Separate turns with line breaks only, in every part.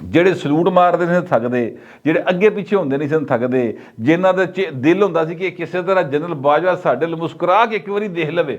ਜਿਹੜੇ ਸਲੂਟ ਮਾਰਦੇ ਨੇ ਥੱਕਦੇ, ਜਿਹੜੇ ਅੱਗੇ ਪਿੱਛੇ ਹੁੰਦੇ ਨਹੀਂ ਸਨ ਥੱਕਦੇ, ਜਿਨ੍ਹਾਂ ਦਾ ਦਿਲ ਹੁੰਦਾ ਸੀ ਕਿ ਕਿਸੇ ਤਰ੍ਹਾਂ ਜਨਰਲ ਬਾਜਵਾ ਸਾਡੇ ਲਈ ਮੁਸਕਰਾ ਕੇ ਇੱਕ ਵਾਰੀ ਦੇਖ ਲਵੇ।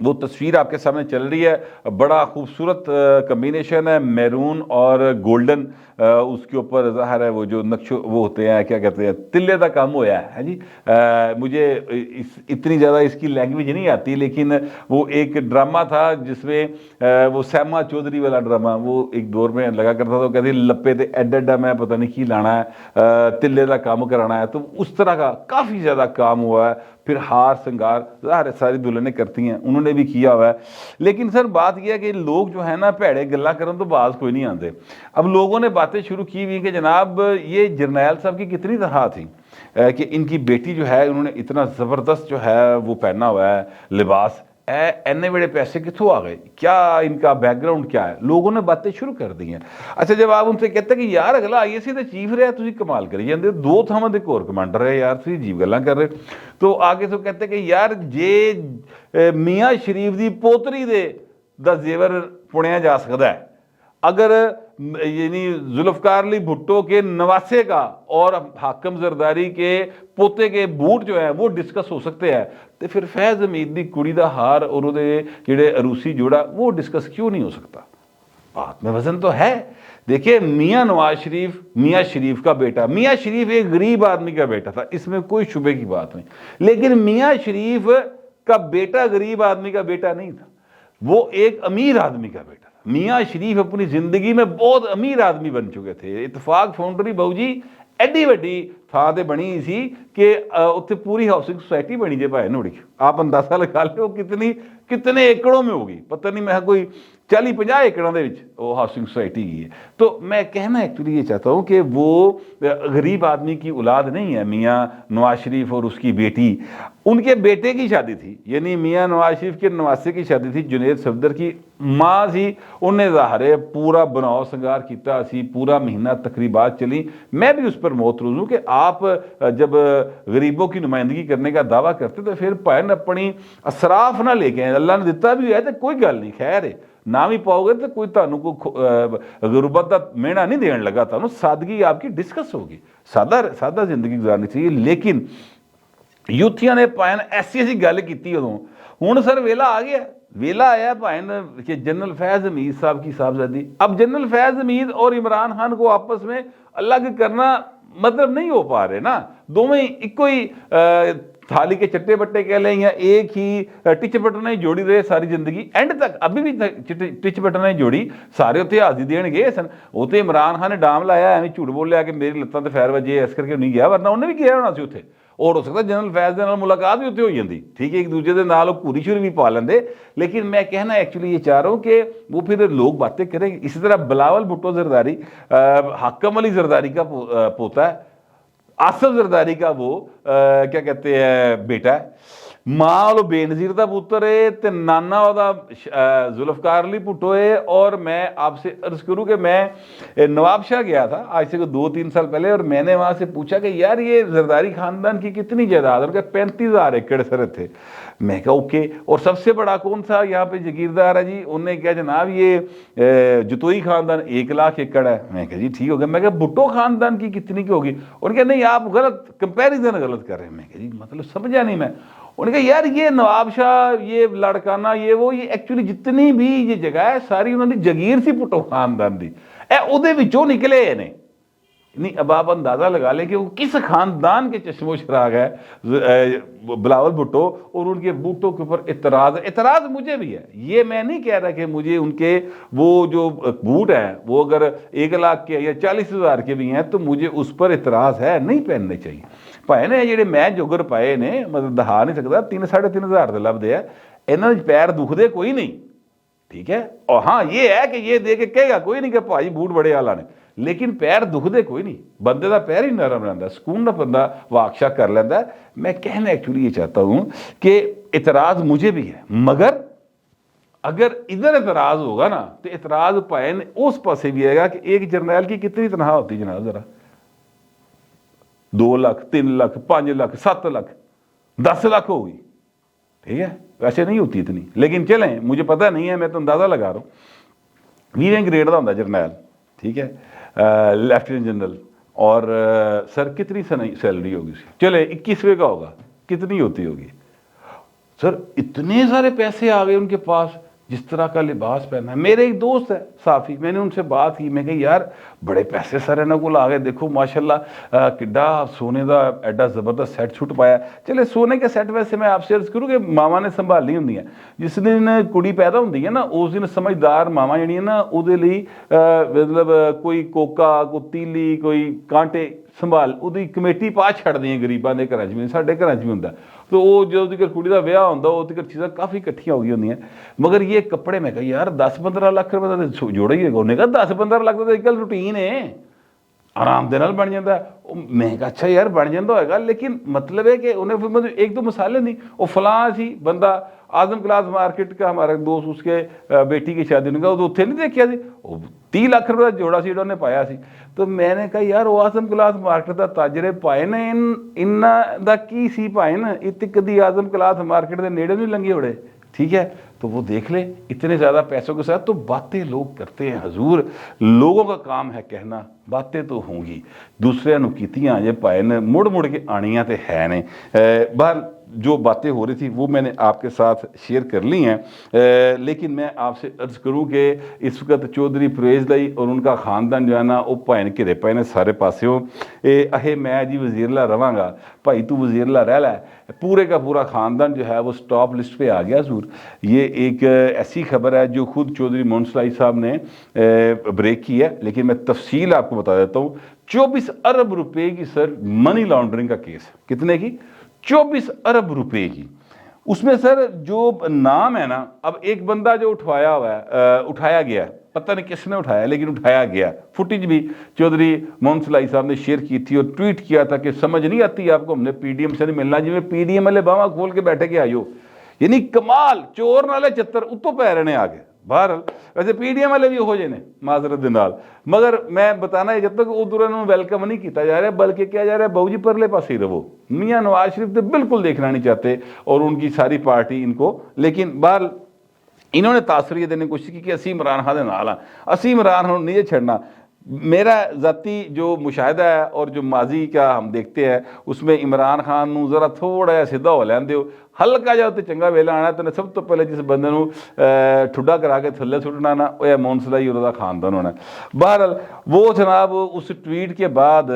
وہ تصویر آپ کے سامنے چل رہی ہے، بڑا خوبصورت کمبینیشن ہے، میرون اور گولڈن، اس کے اوپر ظاہر ہے وہ جو نقش وہ ہوتے ہیں کیا کہتے ہیں تلے کا کام ہوا ہے جی۔ مجھے اتنی زیادہ اس کی لینگویج نہیں آتی، لیکن وہ ایک ڈرامہ تھا جس میں وہ سیما چودھری والا ڈرامہ وہ ایک دور میں لگا کرتا تھا، وہ کہتے لپے تے ایڈا ایڈا میں پتہ نہیں کی لانا ہے، تلے کا کام کرانا ہے، تو اس طرح کا کافی زیادہ کام ہوا ہے۔ پھر ہار سنگار ظاہر ہے ساری دلہنیں کرتی ہیں، انہوں نے بھی کیا ہوا ہے۔ لیکن سر بات یہ ہے کہ لوگ جو ہے نا بھڑے گلا کرن تو باز کوئی نہیں آتے۔ اب لوگوں نے باتیں شروع کی ہوئی کہ جناب یہ جرنیل صاحب کی کتنی طرح تھی کہ ان کی بیٹی جو ہے انہوں نے اتنا زبردست جو ہے وہ پہنا ہوا ہے لباس، اینے بڑے پیسے کتوں آ گئے، کیا ان کا بیک گراؤنڈ کیا ہے، لوگوں نے باتیں شروع کر دی ہیں۔ اچھا جب آپ ان سے کہتے ہیں کہ یار اگلا آئی ایس سی تے چیف رہا تھی کمال کری جاندے، 2 تھاواں دے کور کمانڈر ہے یار، تھی عجیب گلاں کر رہے، تو آگے سے کہتے ہیں کہ یار جے میاں شریف دی پوتری دے دا زیور پڑیا جا سکتا ہے، اگر یعنی ذوالفقار علی بھٹو کے نواسے کا اور حاکم زرداری کے پوتے کے بوٹ جو ہیں وہ ڈسکس ہو سکتے ہیں، تو پھر فیض حمید دی کڑی دا ہار اور جڑے عروسی جوڑا وہ ڈسکس کیوں نہیں ہو سکتا؟ بات میں وزن تو ہے۔ دیکھیں میاں نواز شریف میاں شریف کا بیٹا، میاں شریف ایک غریب آدمی کا بیٹا تھا، اس میں کوئی شبے کی بات نہیں، لیکن میاں شریف کا بیٹا غریب آدمی کا بیٹا نہیں تھا، وہ ایک امیر آدمی کا بیٹا تھا۔ میاں شریف اپنی زندگی میں بہت امیر آدمی بن چکے تھے۔ اتفاق فاؤنڈری بہو جی ایڈی وڈی تھان تے بنی سی کہ اتنے پوری ہاؤسنگ سوسائٹی بنی جے بھائی نوڑی، آپ اندازہ لگا لیں وہ کتنے ایکڑوں میں ہوگی، پتہ نہیں میں کوئی 40-50 ایکڑوں دے وچ وہ ہاؤسنگ سوسائٹی کی ہے۔ تو میں کہنا ایکچولی یہ چاہتا ہوں کہ وہ غریب آدمی کی اولاد نہیں ہے میاں نواز شریف اور اس کی بیٹی، ان کے بیٹے کی شادی تھی، یعنی میاں نواز شریف کے نواسے کی شادی تھی جنید صفدر کی ماں سی، انہیں ظاہر ہے پورا بناؤ سنگار کیتا سی، پورا مہینہ تقریبات چلی۔ میں بھی اس پر موتروز ہوں کہ آپ جب غریبوں کی نمائندگی کرنے کا دعویٰ کرتے تو پھر پہن اپنی اسراف نہ لے کے، اللہ نے دیتا بھی ہے تو کوئی گل نہیں، خیر ہے نہ بھی پاؤ گے تو کوئی تانوں کو غربت کا مہینہ نہیں دین لگا، تانوں سادگی آپ کی ڈسکس ہوگی، سادہ زندگی گزارنی چاہیے۔ لیکن یوتھیاں نے پائن ایسی گل کی ادوں، ہوں سر ویلا آ گیا، ویلا آیا پائن کہ جنرل فیض حمید صاحب کی صاحبزادی، اب جنرل فیض حمید اور عمران خان کو آپس میں الگ کرنا مطلب نہیں ہو پا رہے نا، دونوں ایک ہی تھالی کے چٹے بٹے کہہ لیں یا ایک ہی ٹچ بٹنا ہی جوڑی رہے ساری زندگی، اینڈ تک ابھی بھی ٹچ بٹنا ہی جوڑی، سارے اتنے حاضری دین گئے سن، وہ تو عمران خان نے ڈام لایا ایویں جھوٹ بولیا کہ میری لتاں تے فیر وجے اس کر کے نہیں گیا، ورنہ انہیں بھی گیا ہونا سی اتنے، اور ہو سکتا جنرل فیض دے نال ملاقات بھی اتنے ہو جاتی، ٹھیک ہے ایک دوسرے دے نال پوری شوری بھی پا لیندے، لیکن میں کہنا ایکچولی یہ چاہ رہا ہوں کہ وہ پھر لوگ باتیں کریں گے۔ اسی طرح بلاول بھٹو زرداری حاکم علی زرداری کا پوتا ہے، آصف زرداری کا وہ کیا کہتے ہیں بیٹا ہے، ماں وہ بے نظیر دا پتر ہے تے نانا دا ذوالفقار علی بھٹو ہے۔ اور میں آپ سے عرض کروں کہ میں نواب شاہ گیا تھا آج سے 2-3 سال پہلے، اور میں نے وہاں سے پوچھا کہ یار یہ زرداری خاندان کی کتنی جائیداد، اور کہ 35,000 ایکڑ سر تھے، میں کہا اوکے، اور سب سے بڑا کون سا یہاں پہ جگیردار ہے جی، انہوں نے کہا جناب یہ جتوئی خاندان 1,00,000 ایکڑ ہے، میں کہا جی ٹھیک ہو گیا، میں کہا بھٹو خاندان کی کتنی کی ہوگی، انہوں نے کہا نہیں آپ غلط کمپیریزن غلط کر رہے ہیں، میں کہا جی مطلب سمجھا نہیں میں، انہوں نے کہا یار یہ نواب شاہ یہ لڑکانہ یہ وہ یہ ایکچولی جتنی بھی یہ جگہ ہے ساری انہوں نے جگیر سی بھٹو خاندان دی، او دے وچوں نکلے نے، نہیں اب آپ اندازہ لگا لیں کہ وہ کس خاندان کے چشم و چراغ ہے بلاول بھٹو، اور ان کے بوٹوں کے اوپر اعتراض مجھے بھی ہے، یہ میں نہیں کہہ رہا کہ مجھے ان کے وہ جو بوٹ ہیں وہ اگر 1,00,000 کے یا 40,000 کے بھی ہیں تو مجھے اس پر اعتراض ہے، نہیں پہننے چاہیے، پہنے جڑے میں جوگر پائے نے مطلب دہا نہیں سکتا، 3-3,500 لب دے ہے، انہوں نے پیر دکھ دے کوئی نہیں، ٹھیک ہے، اور ہاں یہ ہے کہ یہ دے کے کہے گا کوئی نہیں کہ بھائی بوٹ بڑے آلہ نے، لیکن پیر دکھ دے کوئی نہیں، بندے دا پیر ہی نرم رہتا ہے، سکون نہ بندہ واقشہ کر لیتا ہے۔ میں کہنا ایکچولی یہ چاہتا ہوں کہ اعتراض مجھے بھی ہے، مگر اگر ادھر اعتراض ہوگا نا تو اعتراض پائن اس پاسے بھی آئے گا کہ ایک جرنیل کی کتنی تنخواہ ہوتی جناب، ذرا 2 لاکھ 3 لاکھ 5 لاکھ 7 لاکھ 10 لاکھ ہوگی، ٹھیک ہے ویسے نہیں ہوتی اتنی، لیکن چلیں مجھے پتہ نہیں ہے، میں تو اندازہ لگا رہا ہوں 20 گریڈ کا ہوتا جرنیل، ٹھیک ہے لیفٹیننٹ جنرل، اور سر کتنی سیلری ہوگی اس کی، چلے 21ویں کا ہوگا، کتنی ہوتی ہوگی سر اتنے سارے پیسے آ گئے ان کے پاس، جس طرح کا لباس پہنا ہے. میرے ایک دوست ہے صافی، میں نے ان سے بات کی، میں کہ یار بڑے پیسے سر انہوں کو آ گئے، دیکھو ماشاءاللہ کڈا سونے دا ایڈا زبردست سیٹ چھٹ پایا. چلے سونے کے سیٹ ویسے میں آپ سے عرض کروں کہ ماما نے سنبھالنی ہوندی ہیں. جس دن کڑی پیدا ہوندی ہے نا اس دن سمجھدار ماما جڑی ہے نا او دے لئی مطلب کوئی کوکا، کوئی تیلی، کوئی کانٹے ਸੰਭਾਲ ਉਹਦੀ ਕਮੇਟੀ ਪਾ ਛੱਡਦੀਆਂ ਗਰੀਬਾਂ ਦੇ ਘਰਾਂ 'ਚ ਵੀ, ਸਾਡੇ ਘਰਾਂ 'ਚ ਵੀ ਹੁੰਦਾ. تو ਉਹ ਜਦੋਂ ਤੱਕ ਕੁੜੀ ਦਾ ਵਿਆਹ ਹੁੰਦਾ ਉਹ ਤੱਕ ਚੀਜ਼ਾਂ ਕਾਫੀ ਇਕੱਠੀਆਂ ਹੋ ਗਈ ਹੁੰਦੀਆਂ. ਮਗਰ ਇਹ ਕੱਪੜੇ ਮੈਂ ਕਿਹਾ ਯਾਰ 10-15 ਲੱਖ ਰੁਪਏ ਦਾ ਜੋੜਾ ਹੀ ਹੈਗਾ. ਉਹਨੇ ਕਿਹਾ 10-15 ਲੱਖ ਦਾ ਤਾਂ ਅੱਜਕੱਲ੍ਹ ਰੂਟੀਨ ਹੈ, ਆਰਾਮ ਦੇ ਨਾਲ ਬਣ ਜਾਂਦਾ. ਮੈਂ ਕਿਹਾ ਅੱਛਾ ਯਾਰ ਬਣ ਜਾਂਦਾ ਹੋਏਗਾ, ਲੇਕਿਨ ਮਤਲਬ ਹੈ کہ انہیں مجھے ایک دو مثالیں دی. وہ فلاں سی بندہ اعظم کلاس مارکیٹ کا ہمارا دوست اس کے بیٹی کی شادی نے کہا وہ اتنے نہیں دیکھا سی, وہ 30 ਲੱਖ ਰੁਪਏ ਦਾ ਜੋੜਾ ਸੀ ਜਿਹੜਾ ਉਹਨੇ ਪਾਇਆ ਸੀ. تو میں نے کہا یار وہ آزم کلاس مارکیٹ دا تاجرے پائے نا انہاں دا کی سی پائے نا, اتنے کدی آزم کلاس مارکیٹ دے نیڑے نہیں لنگے ہوڑے. ٹھیک ہے, تو وہ دیکھ لے اتنے زیادہ پیسوں کے ساتھ تو باتیں لوگ کرتے ہیں. حضور لوگوں کا کام ہے کہنا, باتیں تو ہوں گی, دوسرے نو کیتیاں جے پائے نے مڑ مڑ کے آنیاں تے ہے نے. بہر جو باتیں ہو رہی تھی وہ میں نے آپ کے ساتھ شیئر کر لی ہیں, لیکن میں آپ سے عرض کروں کہ اس وقت چودھری پرویز لائی اور ان کا خاندان جو ہے نا وہ پائن گھرے پائے نے سارے پاسوں. اہے میں جی وزیر اللہ رہاں گا, بھائی تو وزیر اللہ رہ لے. پورے کا پورا خاندان جو ہے وہ سٹاپ لسٹ پہ آ گیا حضور. یہ ایک ایسی خبر ہے جو خود چودھری مونسلائی صاحب نے بریک کی ہے, لیکن میں تفصیل آپ کو بتا دیتا ہوں. 24 ارب روپے کی سر منی لانڈرنگ کا کیس. کتنے کی؟ 24 ارب روپے کی. اس میں سر جو نام ہے نا, اب ایک بندہ جو اٹھوایا ہوا ہے, اٹھایا گیا ہے, پتہ نہیں کس نے اٹھایا لیکن اٹھایا گیا. فوٹیج بھی چودھری مونسلائی صاحب نے شیئر کی تھی اور ٹویٹ کیا تھا کہ سمجھ نہیں آتی آپ کو, ہم نے پی ڈی ایم سے نہیں ملنا جی میں پی ڈی ایم والے باواں کھول کے بیٹھے کے آئیو. یعنی کمال چور نالے چتر اتوں پہ رہنے آ گئے. بہرحال ویسے پی ڈی ایم والے بھی ہو جائے معذرت نال, مگر میں بتانا ہے جب تک ادھر انہوں ویلکم نہیں کیتا جا رہا بلکہ کیا جا رہا ہے بہو جی پرلے پاس ہی رہو. میاں نواز شریف تو بالکل دیکھنا نہیں چاہتے اور ان کی ساری پارٹی ان کو, لیکن بہرحال انہوں نے تاثر یہ دینے کی کوشش کی کہ اسی عمران خان دے نال ہاں, اسی عمران خان نہیں چھڑنا. میرا ذاتی جو مشاہدہ ہے اور جو ماضی کا ہم دیکھتے ہیں اس میں عمران خان نو ذرا تھوڑا جہا سیدھا ہو لین دیو, ہلکا جا تے چنگا ویلا آنا. تو سب تو پہلے جس بندے نو ٹھڈا کرا کے تھلے سٹنا نا وہ مونسلائی اور دا خاندان ہونا. بہرحال وہ جناب اس ٹویٹ کے بعد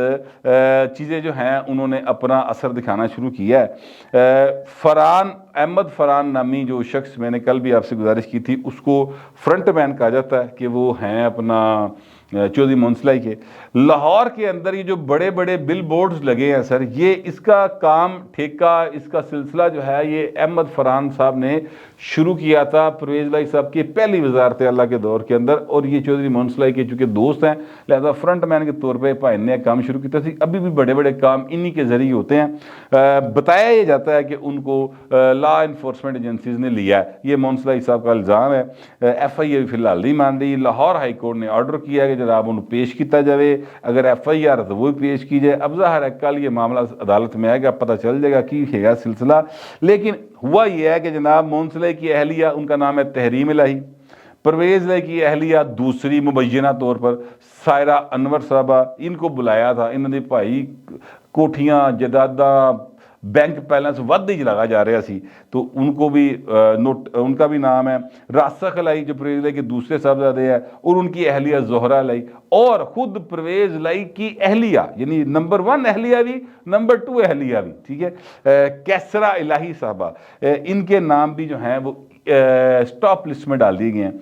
چیزیں جو ہیں انہوں نے اپنا اثر دکھانا شروع کیا ہے. فرحان احمد فرحان نامی جو شخص, میں نے کل بھی آپ سے گزارش کی تھی, اس کو فرنٹ مین کہا جاتا ہے کہ وہ ہیں اپنا چودھری مونسلائی کے. لاہور کے اندر یہ جو بڑے بڑے بل بورڈز لگے ہیں سر, یہ اس کا کام ٹھیکہ, اس کا سلسلہ جو ہے یہ احمد فرحان صاحب نے شروع کیا تھا پرویز لائی صاحب کی پہلی وزارت اللہ کے دور کے اندر. اور یہ چودھری مونسلائی کے چونکہ دوست ہیں لہذا فرنٹ مین کے طور پہ بھائی نے کام شروع کیا تھا. ابھی بھی بڑے بڑے کام انہی کے ذریعے ہوتے ہیں. بتایا یہ جاتا ہے کہ ان کو لا انفورسمنٹ ایجنسیز نے لیا ہے. یہ مونسلائی صاحب کا الزام ہے. ایف آئی اے فی الحال نہیں مان رہی. لاہور ہائی کورٹ نے آرڈر کیا کہ جناب انہوں پیش کیتا جائے, اگر ایف آئی آر تو وہ پیش کی جائے. اب ظاہر ہے کل یہ معاملہ عدالت میں آئے گا, پتہ چل جائے گا کی ہے گا سلسلہ. لیکن ہوا یہ ہے کہ جناب مونسلائی کی اہلیہ, ان کا نام ہے تحریم الہی, پرویز لائی کی اہلیہ دوسری مبینہ طور پر سائرہ انور صاحبہ, ان کو بلایا تھا. انہوں نے بھائی کوٹھیاں جداداں بینک بیلنس ود ہی لگا جا رہا سی, تو ان کو بھی ان کا بھی نام ہے. راسخ لائی جو پرویز لائی کے دوسرے صاحبزادے ہیں, اور ان کی اہلیہ زہرہ لائی, اور خود پرویز لائی کی اہلیہ یعنی نمبر 1 اہلیہ بھی, نمبر 2 اہلیہ بھی, ٹھیک ہے, کیسرا الہی صاحبہ, ان کے نام بھی جو ہیں وہ سٹاپ لسٹ میں ڈال دیے گئے ہیں.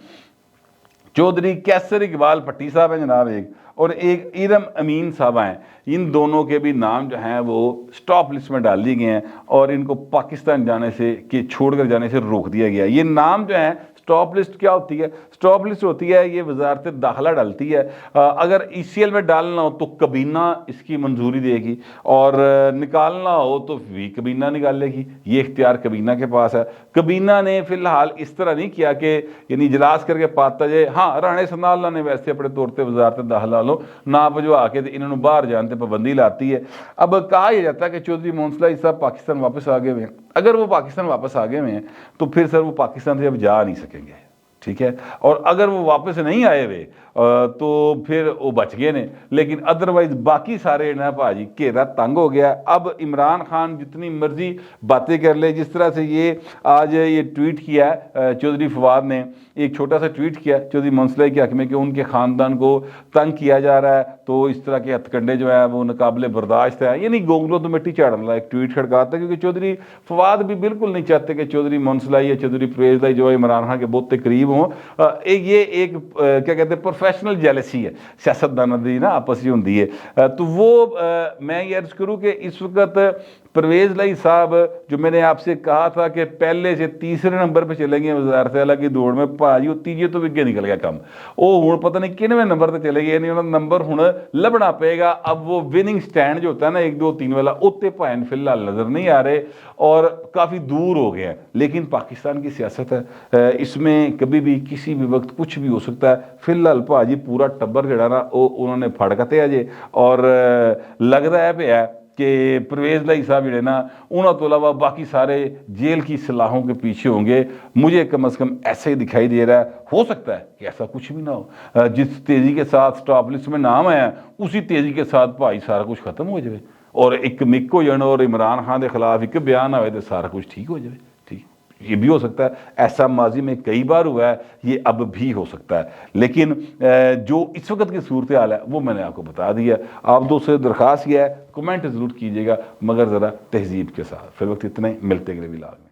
چودھری کیسر اقبال پٹی صاحب ہیں جناب ایک, اور ایک ارم امین صاحب ہیں. ان دونوں کے بھی نام جو ہیں وہ سٹاپ لسٹ میں ڈال دیے گئے ہیں اور ان کو پاکستان جانے سے کہ چھوڑ کر جانے سے روک دیا گیا. یہ نام جو ہیں سٹاپ لسٹ کیا ہوتی ہے؟ سٹاپ لسٹ ہوتی ہے یہ وزارت داخلہ ڈالتی ہے. اگر ای سی ایل میں ڈالنا ہو تو کابینہ اس کی منظوری دے گی, اور نکالنا ہو تو بھی کابینہ نکالے گی. یہ اختیار کابینہ کے پاس ہے. کابینہ نے فی الحال اس طرح نہیں کیا کہ یعنی اجلاس کر کے پاتا جائے. ہاں رانے ثناء اللہ نے ویسے اپنے طور پہ وزارت داخلہ لو نہ بجوا کے انہوں نے باہر جانتے پابندی لاتی ہے. اب کہا یہ جاتا ہے کہ چودھری مونسلائی صاحب پاکستان واپس آ گئے ہوئے ہیں. اگر وہ پاکستان واپس آ گئے ہوئے ہیں تو پھر سر وہ پاکستان سے اب جا نہیں سکیں گے, ٹھیک ہے. اور اگر وہ واپس نہیں آئے ہوئے تو پھر وہ بچ گئے نے، لیکن ادروائز باقی سارے نا بھاجی گھیرا تنگ ہو گیا۔ اب عمران خان جتنی مرضی باتیں کر لے، جس طرح سے یہ آج یہ ٹویٹ کیا ہے چودھری فواد نے، ایک چھوٹا سا ٹویٹ کیا چودھری منصلح کے حق میں کہ ان کے خاندان کو تنگ کیا جا رہا ہے، تو اس طرح کے ہتھ کنڈے جو ہے وہ ناقابل برداشت ہے، یعنی گونگلوں تو مٹی چاڑنے والا ایک ٹویٹ کھڑکاتا ہے، کیونکہ چودھری فواد بھی بالکل نہیں چاہتے کہ چودھری منصلح یا چودھری پرویز لائی جو عمران خان کے بہت قریب ہوں۔ یہ ایک کیا کہتے ہیں پروفیشنل جیلسی ہے، سیاستدانوں دی نا آپس ہی ہوندی ہے۔ تو وہ میں یہ عرض کروں کہ اس وقت پرویز لائی صاحب جو میں نے آپ سے کہا تھا کہ پہلے سے تیسرے نمبر پہ چلیں گے وزارت اعلیٰ کی دوڑ میں، بھاجی وہ تیجے تو بھی نکل گیا کم، وہ ہوں پتہ نہیں کنویں نمبر پہ چلے گئے، یعنی انہوں نے نمبر ہوں لبنا پے گا۔ اب وہ وننگ سٹینڈ جو ہوتا ہے نا 1 2 3 والا، اتے پائن فی الحال نظر نہیں آ رہے اور کافی دور ہو گئے ہیں۔ لیکن پاکستان کی سیاست ہے، اس میں کبھی بھی کسی بھی وقت کچھ بھی ہو سکتا ہے۔ فی الحال بھاجی پورا ٹبر جڑا نا انہوں نے پھڑکتے ہیں جی، اور لگ رہا ہے پہ ہے کہ پرویز لائی صاحب جڑے نا انہوں تو علاوہ باقی سارے جیل کی سلاحوں کے پیچھے ہوں گے۔ مجھے کم از کم ایسا ہی دکھائی دے رہا ہے، ہو سکتا ہے کہ ایسا کچھ بھی نہ ہو، جس تیزی کے ساتھ سٹاپ لسٹ میں نام آیا اسی تیزی کے ساتھ بھائی سارا کچھ ختم ہو جائے، اور ایک مک ہو جانا اور عمران خان کے خلاف ایک بیان آئے تو سارا کچھ ٹھیک ہو جائے۔ یہ بھی ہو سکتا ہے، ایسا ماضی میں کئی بار ہوا ہے، یہ اب بھی ہو سکتا ہے، لیکن جو اس وقت کی صورتحال ہے وہ میں نے آپ کو بتا دیا۔ آپ دوستوں سے درخواست یہ ہے کمنٹ ضرور کیجیے گا، مگر ذرا تہذیب کے ساتھ۔ فی الوقت اتنا ہی، ملتے اگلے ولاگ میں۔